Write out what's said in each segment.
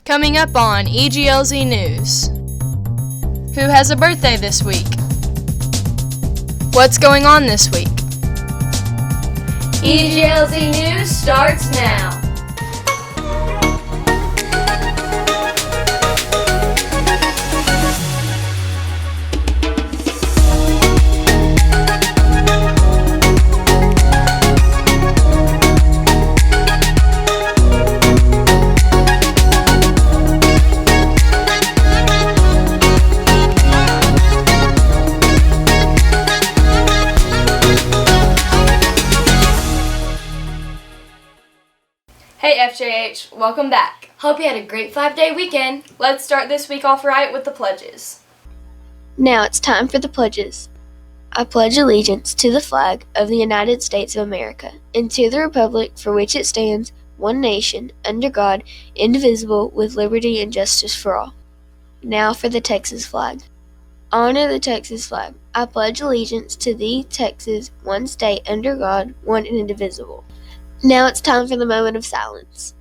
Coming up on EGLZ News. Who has a birthday this week? What's going on this week? EGLZ News starts now. Hey FJH, welcome back. Hope you had a great 5-day weekend. Let's start this week off right with the pledges. Now it's time for the pledges. I pledge allegiance to the flag of the United States of America and to the republic for which it stands, one nation, under God, indivisible, with liberty and justice for all. Now for the Texas flag. Honor the Texas flag. I pledge allegiance to thee, Texas, one state under God, one and indivisible. Now it's time for the moment of silence.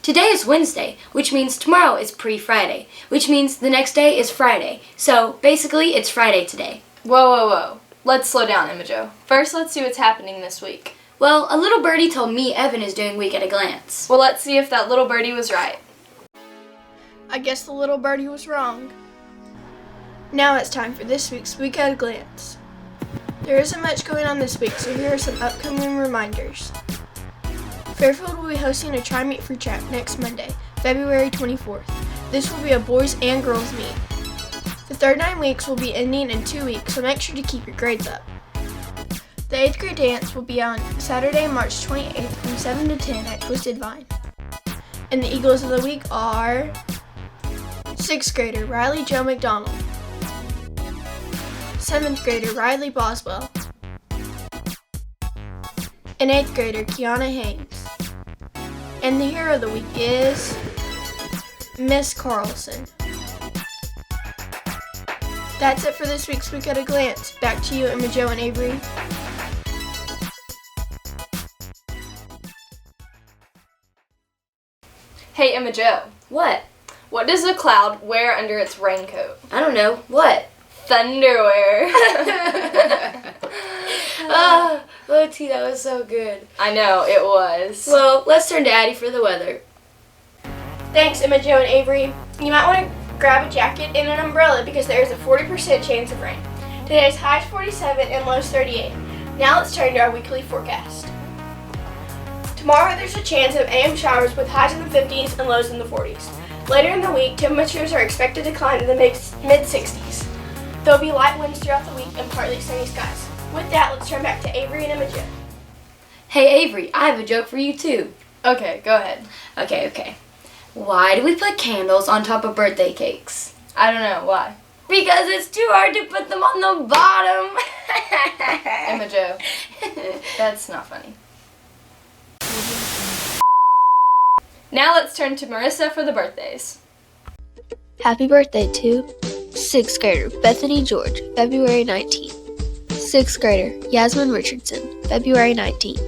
Today is Wednesday, which means tomorrow is pre-Friday, which means the next day is Friday. So basically, it's Friday today. Whoa. Let's slow down, Emma Jo. First, let's see what's happening this week. Well, a little birdie told me Evan is doing Week at a Glance. Well, let's see if that little birdie was right. I guess the little birdie was wrong. Now it's time for this week's Week at a Glance. There isn't much going on this week, so here are some upcoming reminders. Fairfield will be hosting a Tri-Meet for Track next Monday, February 24th. This will be a boys and girls meet. The third 9 weeks will be ending in 2 weeks, so make sure to keep your grades up. The 8th grade dance will be on Saturday, March 28th from 7 to 10 at Twisted Vine. And the EGLZ of the week are 6th grader Riley Joe McDonald, 7th grader Riley Boswell, and 8th grader Kiana Haynes. And the hero of the week is Miss Carlson. That's it for this week's Week at a Glance. Back to you, Emma Jo and Avery. Hey Emma Jo, What? what does a cloud wear under its raincoat? I don't know. What? Thunderwear. OT, that was so good. I know, it was. Well, let's turn to Addie for the weather. Thanks, Emma Jo and Avery. You might want to grab a jacket and an umbrella because there is a 40% chance of rain. Today's high is 47 and low is 38. Now let's turn to our weekly forecast. Tomorrow there's a chance of AM showers with highs in the 50s and lows in the 40s. Later in the week, temperatures are expected to climb to the mid-60s. There will be light winds throughout the week and partly sunny skies. With that, let's turn back to Avery and Emma Jo. Hey Avery, I have a joke for you too. Okay, go ahead. Okay. Why do we put candles on top of birthday cakes? I don't know, why? Because it's too hard to put them on the bottom. Emma Jo, that's not funny. Now let's turn to Marissa for the birthdays. Happy birthday to 6th grader Bethany George, February 19th. 6th grader Yasmin Richardson, February 19th.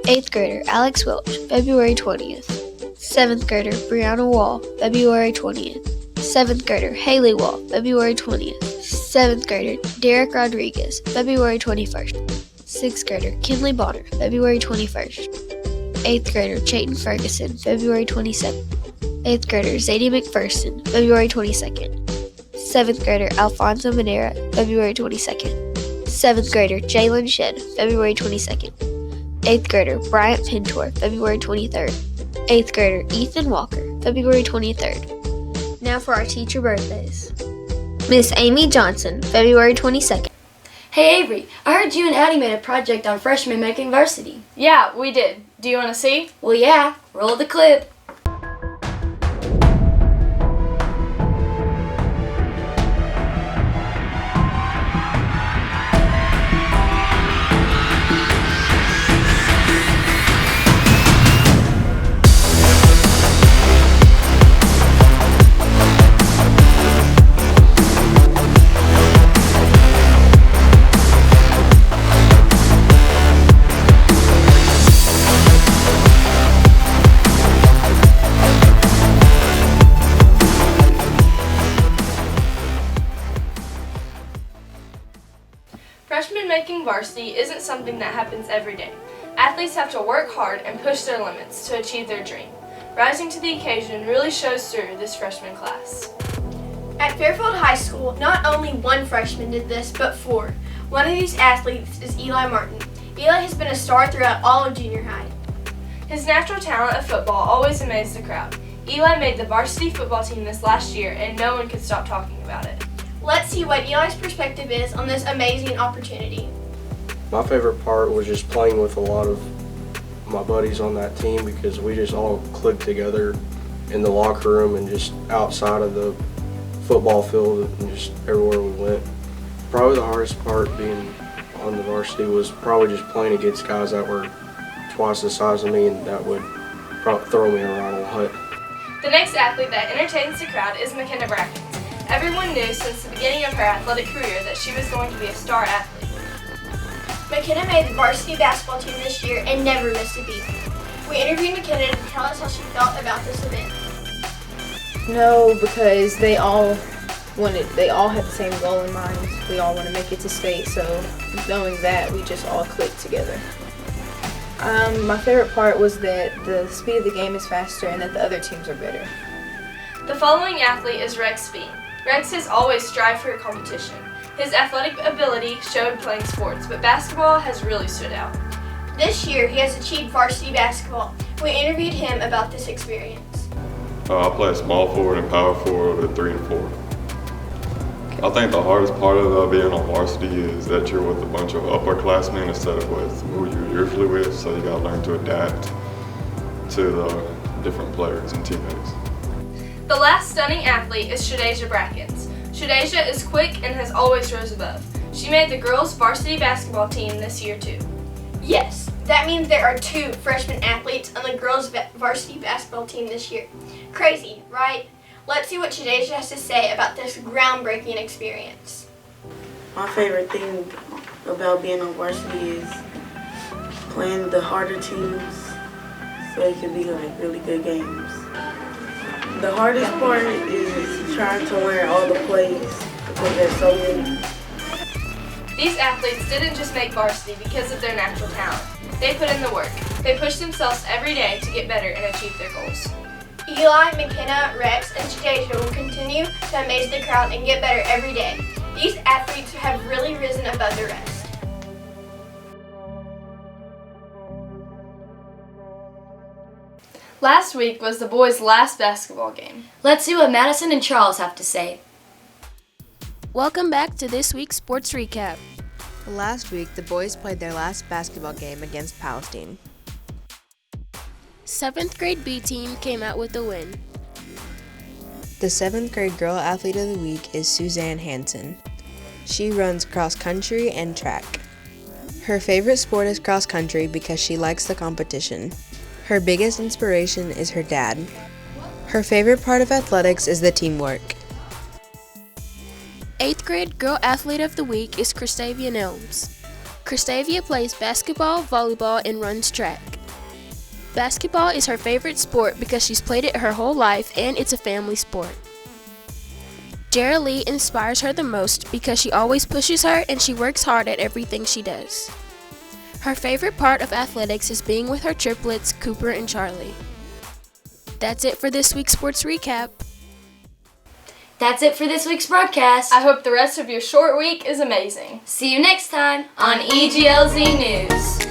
8th grader Alex Welch, February 20th. 7th grader Brianna Wall, February 20th. 7th grader Haley Wall, February 20th. 7th grader Derek Rodriguez, February 21st. 6th grader Kinley Bonner, February 21st. 8th grader Chayton Ferguson, February 27th. 8th grader Zadie McPherson, February 22nd. 7th grader Alfonso Manera, February 22nd. 7th grader Jalen Shed, February 22nd. 8th grader Bryant Pintor, February 23rd. 8th grader Ethan Walker, February 23rd. Now for our teacher birthdays. Miss Amy Johnson, February 22nd. Hey Avery, I heard you and Addie made a project on freshmen making varsity. Yeah, we did. Do you want to see? Well, yeah. Roll the clip. Freshmen making varsity isn't something that happens every day. Athletes have to work hard and push their limits to achieve their dream. Rising to the occasion really shows through this freshman class. At Fairfield High School, not only one freshman did this, but four. One of these athletes is Eli Martin. Eli has been a star throughout all of junior high. His natural talent of football always amazed the crowd. Eli made the varsity football team this last year, and no one could stop talking about it. Let's see what Eli's perspective is on this amazing opportunity. My favorite part was just playing with a lot of my buddies on that team because we just all clicked together in the locker room and just outside of the football field and just everywhere we went. Probably the hardest part being on the varsity was probably just playing against guys that were twice the size of me and that would throw me around a lot. The next athlete that entertains the crowd is McKenna Brackens. Everyone knew since the beginning of her athletic career that she was going to be a star athlete. McKenna made the varsity basketball team this year and never missed a beat. We interviewed McKenna to tell us how she felt about this event. No, because they all had the same goal in mind. We all want to make it to state, so knowing that, we just all clicked together. My favorite part was that the speed of the game is faster and that the other teams are better. The following athlete is Rex Bean. Rex has always strived for competition. His athletic ability showed playing sports, but basketball has really stood out. This year, he has achieved varsity basketball. We interviewed him about this experience. I play small forward and power forward at 3 and 4. I think the hardest part of being on varsity is that you're with a bunch of upperclassmen instead of with who you're usually with, so you gotta learn to adapt to the different players and teammates. The last stunning athlete is Shadeja Brackens. Shadeja is quick and has always rose above. She made the girls' varsity basketball team this year too. Yes, that means there are 2 freshman athletes on the girls' varsity basketball team this year. Crazy, right? Let's see what Shadeja has to say about this groundbreaking experience. My favorite thing about being on varsity is playing the harder teams so it can be like really good games. The hardest part is trying to learn all the plays because there's so many. These athletes didn't just make varsity because of their natural talent. They put in the work. They push themselves every day to get better and achieve their goals. Eli, McKenna, Rex, and Shadeja will continue to amaze the crowd and get better every day. These athletes have really risen above the rest. Last week was the boys' last basketball game. Let's see what Madison and Charles have to say. Welcome back to this week's sports recap. Last week, the boys played their last basketball game against Palestine. 7th grade B team came out with the win. The 7th grade girl athlete of the week is Suzanne Hansen. She runs cross country and track. Her favorite sport is cross country because she likes the competition. Her biggest inspiration is her dad. Her favorite part of athletics is the teamwork. 8th grade girl athlete of the week is Christavia Nelms. Christavia plays basketball, volleyball, and runs track. Basketball is her favorite sport because she's played it her whole life and it's a family sport. Jara Lee inspires her the most because she always pushes her and she works hard at everything she does. Her favorite part of athletics is being with her triplets, Cooper and Charlie. That's it for this week's sports recap. That's it for this week's broadcast. I hope the rest of your short week is amazing. See you next time On EGLZ News.